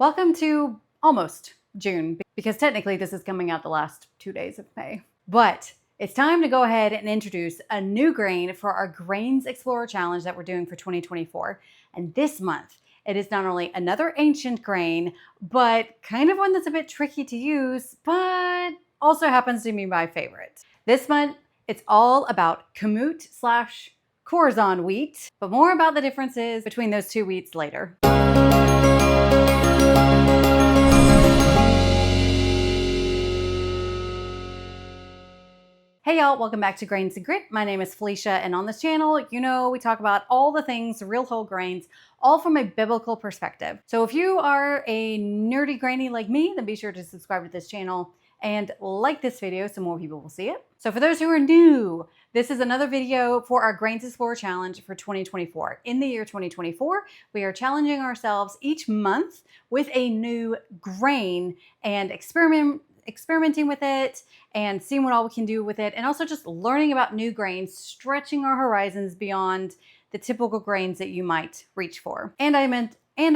Welcome to almost June, because technically this is coming out the last 2 days of May. But it's time to go ahead and introduce a new grain for our Grains Explorer Challenge that we're doing for 2024. And this month, it is not only another ancient grain, but kind of one that's a bit tricky to use, but also happens to be my favorite. This month, it's all about Kamut / Khorasan wheat, but more about the differences between those two wheats later. Hey y'all, welcome back to Grains and Grit. My name is Felicia, and on this channel, we talk about all the things real whole grains, all from a biblical perspective. So if you are a nerdy granny like me, then be sure to subscribe to this channel and like this video so more people will see it. So for those who are new, this is another video for our Grains Explorer Challenge for 2024. In the year 2024, we are challenging ourselves each month with a new grain and experimenting with it and seeing what all we can do with it, and also just learning about new grains, stretching our horizons beyond the typical grains that you might reach for. And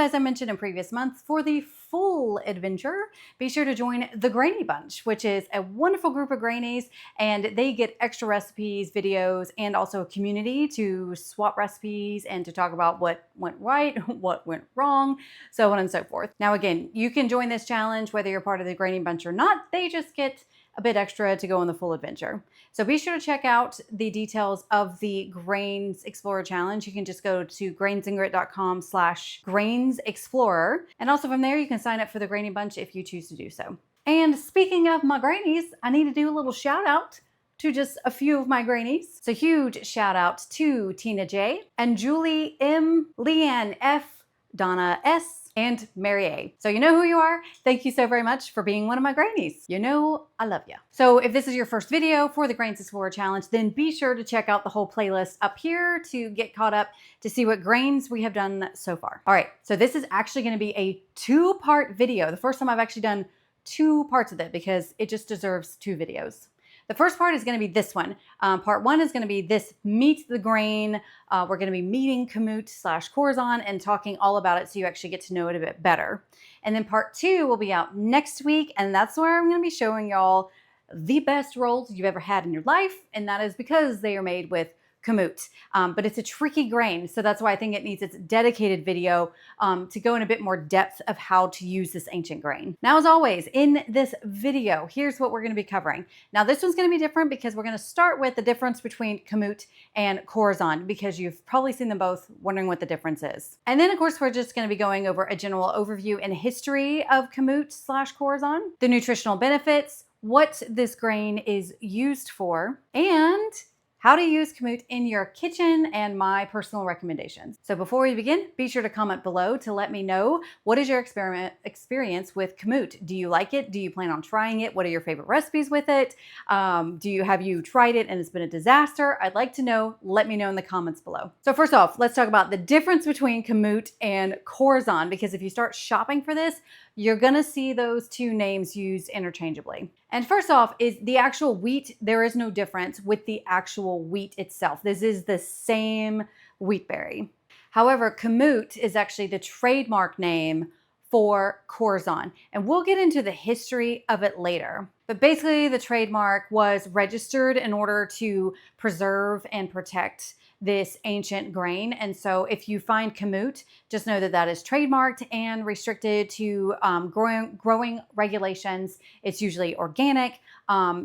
as I mentioned in previous months, for the full adventure, be sure to join the Grainy Bunch, which is a wonderful group of grainies, and they get extra recipes, videos, and also a community to swap recipes and to talk about what went right, what went wrong, so on and so forth. Now again, you can join this challenge whether you're part of the Grainy Bunch or not. They just get a bit extra to go on the full adventure. So be sure to check out the details of the Grains Explorer Challenge. You can just go to grainsandgrit.com/grainsexplorer. And also from there, you can sign up for the Grainy Bunch if you choose to do so. And speaking of my grainies, I need to do a little shout out to just a few of my grainies. So huge shout out to Tina J and Julie M, Leanne F, Donna S, and Mary A. So you know who you are. Thank you so very much for being one of my grainies. You know I love you. So if this is your first video for the Grains Explorer Challenge, then be sure to check out the whole playlist up here to get caught up to see what grains we have done so far. All right, so this is actually going to be a two-part video. The first time I've actually done two parts of it because it just deserves two videos. The first part is going to be this one. Part one is going to be this Meet the Grain. We're going to be meeting Kamut / Khorasan and talking all about it so you actually get to know it a bit better. And then part two will be out next week, and that's where I'm going to be showing y'all the best rolls you've ever had in your life, and that is because they are made with Kamut. But it's a tricky grain, so that's why I think it needs its dedicated video to go in a bit more depth of how to use this ancient grain. Now, as always, in this video, here's what we're going to be covering. Now, this one's going to be different because we're going to start with the difference between Kamut and Khorasan, because you've probably seen them both, wondering what the difference is. And then, of course, we're just going to be going over a general overview and history of Kamut / Khorasan, the nutritional benefits, what this grain is used for, and how to use Kamut in your kitchen, and my personal recommendations. So before we begin, be sure to comment below to let me know, what is your experience with Kamut? Do you like it? Do you plan on trying it? What are your favorite recipes with it? Have you tried it and it's been a disaster? I'd like to know. Let me know in the comments below. So first off, let's talk about the difference between Kamut and Khorasan, because if you start shopping for this, you're gonna see those two names used interchangeably. And first off is the actual wheat. There is no difference with the actual wheat itself. This is the same wheat berry. However, Kamut is actually the trademark name for Khorasan, and we'll get into the history of it later. But basically, the trademark was registered in order to preserve and protect this ancient grain. And so if you find Kamut, just know that that is trademarked and restricted to growing regulations. It's usually organic,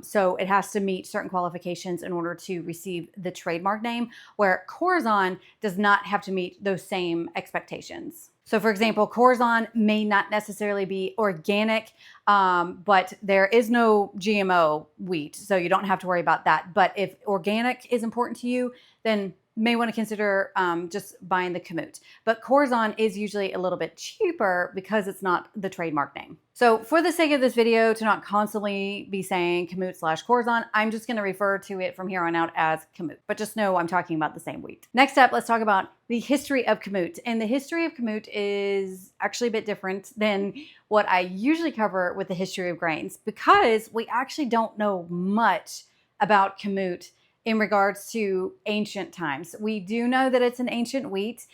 so it has to meet certain qualifications in order to receive the trademark name, where Khorasan does not have to meet those same expectations. So for example, Khorasan may not necessarily be organic, but there is no GMO wheat, so you don't have to worry about that. But if organic is important to you, then may want to consider just buying the Kamut. But Khorasan is usually a little bit cheaper because it's not the trademark name. So for the sake of this video, to not constantly be saying Kamut / Khorasan, I'm just going to refer to it from here on out as Kamut. But just know I'm talking about the same wheat. Next up, let's talk about the history of Kamut. And the history of Kamut is actually a bit different than what I usually cover with the history of grains, because we actually don't know much about Kamut in regards to ancient times. We do know that it's an ancient wheat.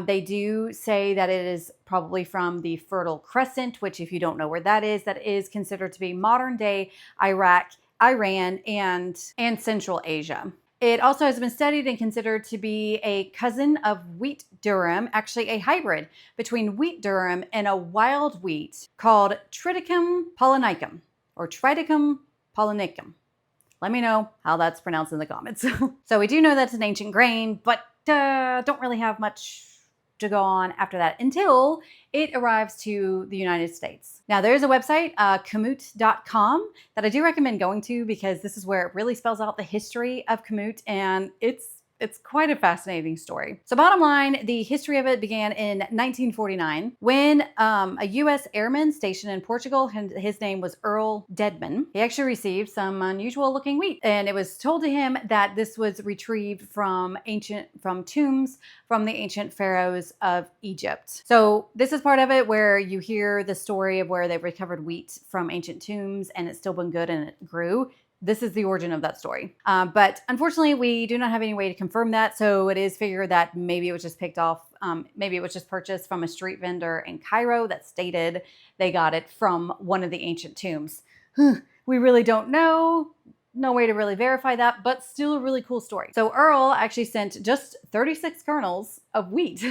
They do say that it is probably from the Fertile Crescent, which if you don't know where that is considered to be modern day Iraq, Iran, and Central Asia. It also has been studied and considered to be a cousin of wheat durum, actually a hybrid between wheat durum and a wild wheat called Triticum pollinicum or Triticum pollinicum. Let me know how that's pronounced in the comments. So we do know that's an ancient grain, but don't really have much to go on after that until it arrives to the United States. Now there's a website, Kamut.com, that I do recommend going to because this is where it really spells out the history of Kamut, and it's quite a fascinating story. So bottom line, the history of it began in 1949 when a U.S. airman stationed in Portugal, his name was Earl Deadman. He actually received some unusual looking wheat, and it was told to him that this was retrieved from tombs from the ancient pharaohs of Egypt. So this is part of it where you hear the story of where they've recovered wheat from ancient tombs and it's still been good and it grew. This is the origin of that story. But unfortunately, we do not have any way to confirm that. So it is figured that maybe it was just picked off, maybe it was just purchased from a street vendor in Cairo that stated they got it from one of the ancient tombs. We really don't know. No way to really verify that, but still a really cool story. So Earl actually sent just 36 kernels of wheat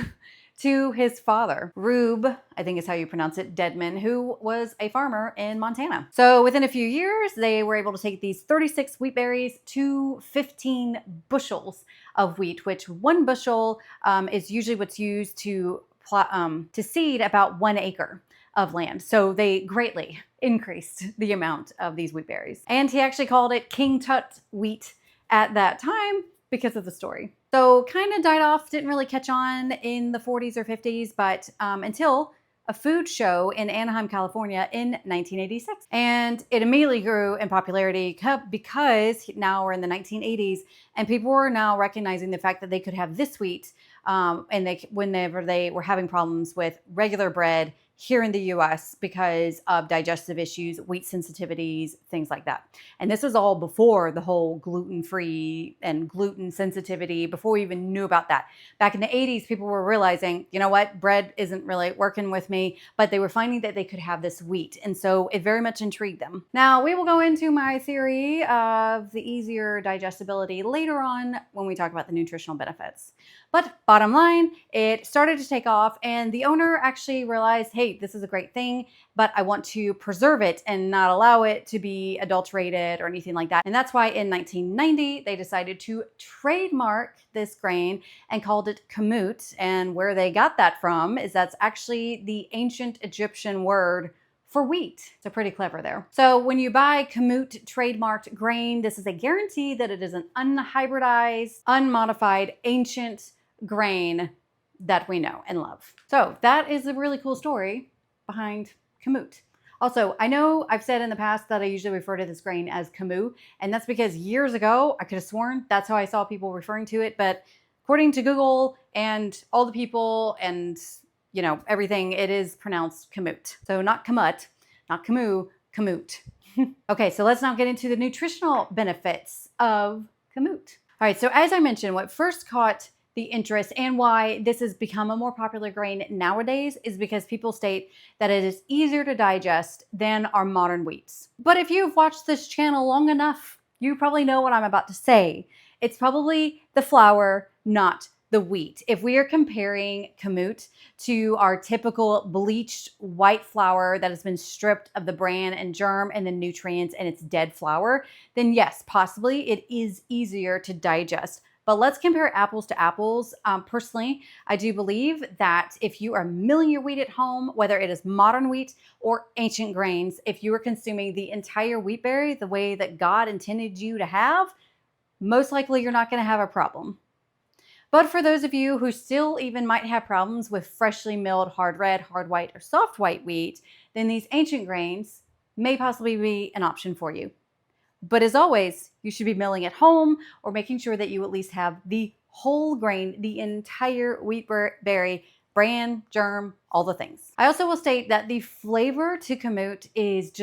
to his father, Rube, I think is how you pronounce it, Deadman, who was a farmer in Montana. So within a few years, they were able to take these 36 wheat berries to 15 bushels of wheat, which one bushel is usually what's used to seed about 1 acre of land. So they greatly increased the amount of these wheat berries. And he actually called it King Tut wheat at that time because of the story. So kind of died off, didn't really catch on in the 40s or 50s, but until a food show in Anaheim, California in 1986. And it immediately grew in popularity because now we're in the 1980s and people were now recognizing the fact that they could have this wheat whenever they were having problems with regular bread here in the US because of digestive issues, wheat sensitivities, things like that. And this was all before the whole gluten-free and gluten sensitivity, before we even knew about that. Back in the 80s, people were realizing, you know what, bread isn't really working with me, but they were finding that they could have this wheat. And so it very much intrigued them. Now we will go into my theory of the easier digestibility later on when we talk about the nutritional benefits. But bottom line, it started to take off and the owner actually realized, hey, this is a great thing, but I want to preserve it and not allow it to be adulterated or anything like that. And that's why in 1990, they decided to trademark this grain and called it Kamut. And where they got that from is that's actually the ancient Egyptian word for wheat. So pretty clever there. So when you buy Kamut trademarked grain, this is a guarantee that it is an unhybridized, unmodified, ancient grain that we know and love. So that is a really cool story behind Kamut. Also, I know I've said in the past that I usually refer to this grain as Kamut, and that's because years ago, I could have sworn that's how I saw people referring to it, but according to Google and all the people and everything, it is pronounced Kamut. So not Kamut, not Camus, Kamut. Okay, so let's now get into the nutritional benefits of Kamut. All right, so as I mentioned, what first caught the interest and why this has become a more popular grain nowadays is because people state that it is easier to digest than our modern wheats. But if you've watched this channel long enough, you probably know what I'm about to say. It's probably the flour, not the wheat. If we are comparing Kamut to our typical bleached white flour that has been stripped of the bran and germ and the nutrients and it's dead flour, then yes, possibly it is easier to digest. But let's compare apples to apples. Personally, I do believe that if you are milling your wheat at home, whether it is modern wheat or ancient grains, if you are consuming the entire wheat berry the way that God intended you to have, most likely you're not going to have a problem. But for those of you who still even might have problems with freshly milled hard red, hard white, or soft white wheat, then these ancient grains may possibly be an option for you. But as always, you should be milling at home or making sure that you at least have the whole grain, the entire wheat berry, bran, germ, all the things. I also will state that the flavor to Kamut is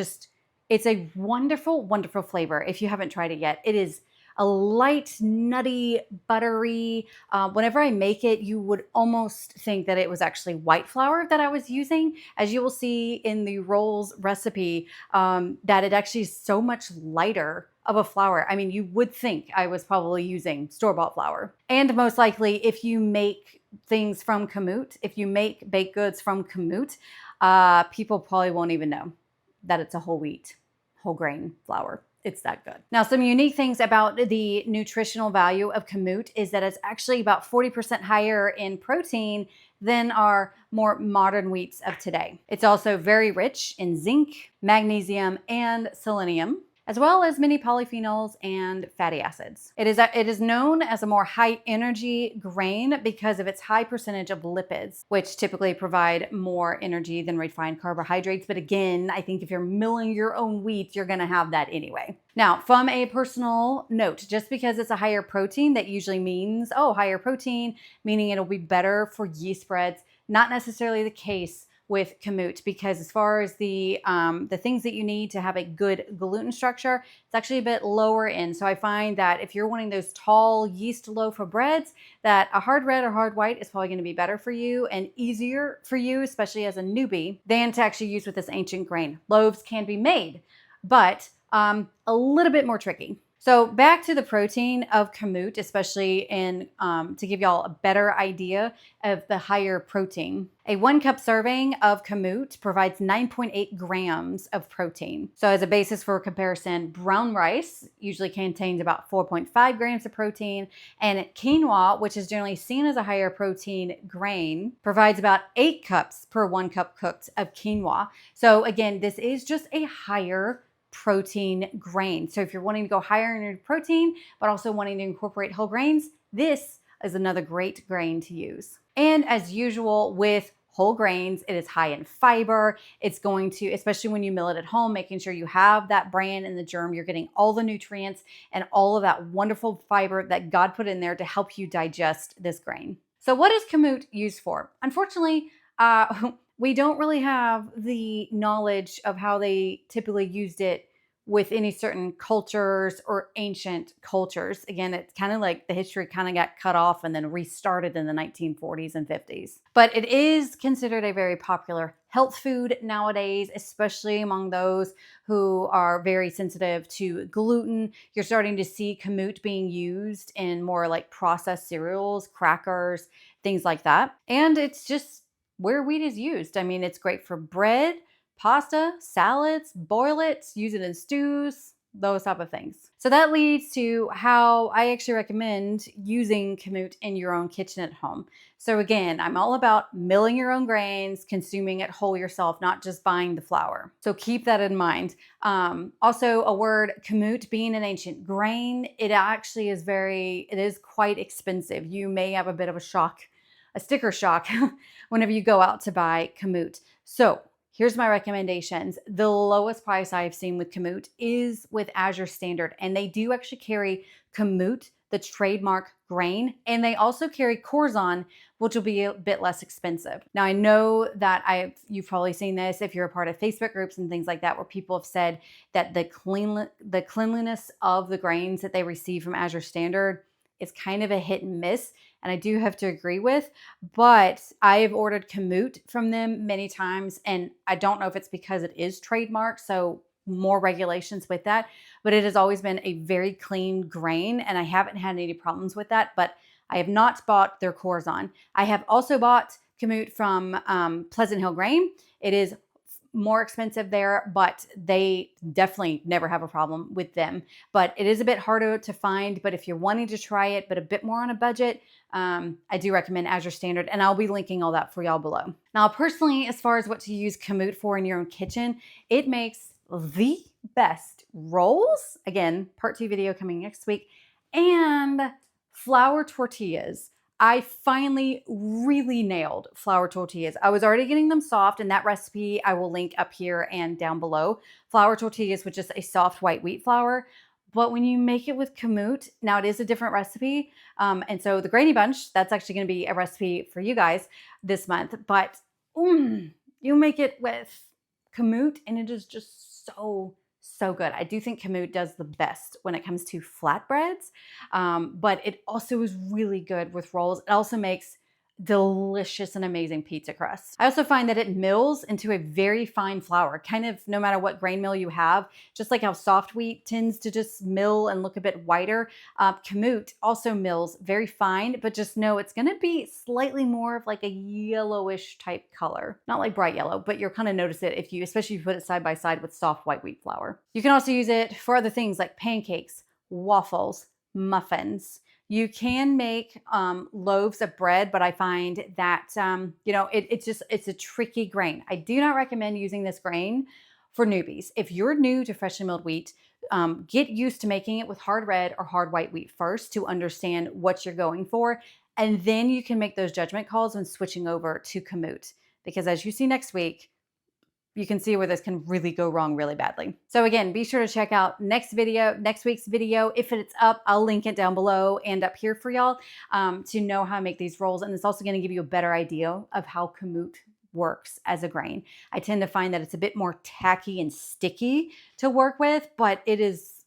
it's a wonderful, wonderful flavor if you haven't tried it yet. It is a light, nutty, buttery. Whenever I make it, you would almost think that it was actually white flour that I was using. As you will see in the rolls recipe, that it actually is so much lighter of a flour. I mean, you would think I was probably using store-bought flour. And most likely, if you make things from Kamut, if you make baked goods from Kamut, people probably won't even know that it's a whole wheat, whole grain flour. It's that good. Now, some unique things about the nutritional value of Kamut is that it's actually about 40% higher in protein than our more modern wheats of today. It's also very rich in zinc, magnesium, and selenium, as well as many polyphenols and fatty acids. It is known as a more high energy grain because of its high percentage of lipids, which typically provide more energy than refined carbohydrates. But again, I think if you're milling your own wheat, you're gonna have that anyway. Now, from a personal note, just because it's a higher protein, that usually means, oh, higher protein, meaning it'll be better for yeast spreads. Not necessarily the case with Kamut, because as far as the things that you need to have a good gluten structure, it's actually a bit lower in. So I find that if you're wanting those tall yeast loaf of breads, that a hard red or hard white is probably going to be better for you and easier for you, especially as a newbie, than to actually use with this ancient grain. Loaves can be made, but a little bit more tricky. So back to the protein of Kamut, especially in to give y'all a better idea of the higher protein. A 1 cup serving of Kamut provides 9.8 grams of protein. So as a basis for comparison, brown rice usually contains about 4.5 grams of protein, and quinoa, which is generally seen as a higher protein grain, provides about 8 cups per 1 cup cooked of quinoa. So again, this is just a higher protein grain. So if you're wanting to go higher in your protein, but also wanting to incorporate whole grains, this is another great grain to use. And as usual with whole grains, it is high in fiber. It's going to, especially when you mill it at home, making sure you have that bran and the germ, you're getting all the nutrients and all of that wonderful fiber that God put in there to help you digest this grain. So what is Kamut used for? Unfortunately, we don't really have the knowledge of how they typically used it with any certain cultures or ancient cultures. Again, it's kind of like the history kind of got cut off and then restarted in the 1940s and 50s. But it is considered a very popular health food nowadays, especially among those who are very sensitive to gluten. You're starting to see Kamut being used in more like processed cereals, crackers, things like that. And it's just where wheat is used. I mean, it's great for bread, pasta, salads, boil it, use it in stews, those type of things. So that leads to how I actually recommend using Kamut in your own kitchen at home. So again, I'm all about milling your own grains, consuming it whole yourself, not just buying the flour. So keep that in mind. Also, a word, Kamut being an ancient grain, it actually is it is quite expensive. You may have a bit of a sticker shock whenever you go out to buy Kamut. So here's my recommendations. The lowest price I've seen with Kamut is with Azure Standard, and they do actually carry Kamut, the trademark grain, and they also carry Khorasan, which will be a bit less expensive. Now, I know that you've probably seen this if you're a part of Facebook groups and things like that, where people have said that the cleanliness of the grains that they receive from Azure Standard is kind of a hit and miss. And I do have to agree with, but I have ordered Kamut from them many times, and I don't know if it's because it is trademarked, so more regulations with that, but it has always been a very clean grain, and I haven't had any problems with that, but I have not bought their Khorasan. I have also bought Kamut from Pleasant Hill Grain. It is more expensive there, but they definitely never have a problem with them. But it is a bit harder to find, but if you're wanting to try it, but a bit more on a budget, I do recommend Azure Standard, and I'll be linking all that for y'all below. Now, personally, as far as what to use Kamut for in your own kitchen, it makes the best rolls. Again, part 2 video coming next week, and flour tortillas. I finally really nailed flour tortillas. I was already getting them soft, and that recipe I will link up here and down below. Flour tortillas with just a soft white wheat flour. But when you make it with Kamut, now it is a different recipe. And so the Grainy Bunch, that's actually going to be a recipe for you guys this month. But you make it with Kamut, and it is just so so good. I do think Kamut does the best when it comes to flatbreads, but it also is really good with rolls. It also makes delicious and amazing pizza crust. I also find that it mills into a very fine flour, kind of no matter what grain mill you have, just like how soft wheat tends to just mill and look a bit whiter. Kamut also mills very fine, but just know it's gonna be slightly more of like a yellowish type color. Not like bright yellow, but you'll kind of notice it if you, especially if you put it side by side with soft white wheat flour. You can also use it for other things like pancakes, waffles, muffins. You can make loaves of bread, but I find that, it's a tricky grain. I do not recommend using this grain for newbies. If you're new to freshly milled wheat, get used to making it with hard red or hard white wheat first to understand what you're going for. And then you can make those judgment calls when switching over to Kamut. Because as you see next week, you can see where this can really go wrong really badly. So again, be sure to check out next week's video. If it's up, I'll link it down below and up here for y'all to know how to make these rolls. And it's also going to give you a better idea of how Kamut works as a grain. I tend to find that it's a bit more tacky and sticky to work with, but it is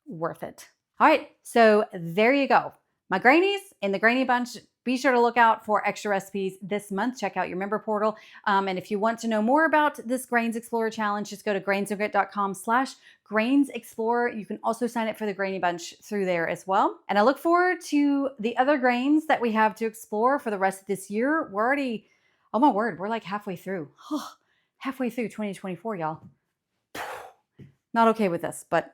worth it. All right, so there you go. My grainies in the Grainy Bunch. Be sure to look out for extra recipes this month. Check out your member portal. And if you want to know more about this Grains Explorer Challenge, just go to grainsandgrit.com/Grains Explorer. You can also sign up for the Grainy Bunch through there as well. And I look forward to the other grains that we have to explore for the rest of this year. We're already, oh my word, we're like halfway through. Halfway through 2024, y'all. Not okay with this, but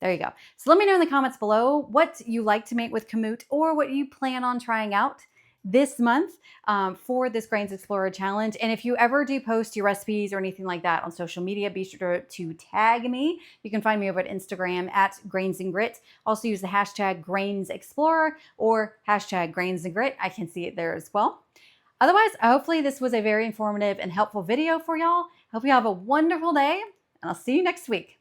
there you go. So let me know in the comments below what you like to make with Kamut or what you plan on trying out this month for this Grains Explorer Challenge. And if you ever do post your recipes or anything like that on social media, be sure to tag me. You can find me over at Instagram at Grains and Grit. Also use the hashtag Grains Explorer or hashtag Grains and Grit. I can see it there as well. Otherwise, hopefully this was a very informative and helpful video for y'all. Hope you have a wonderful day, and I'll see you next week.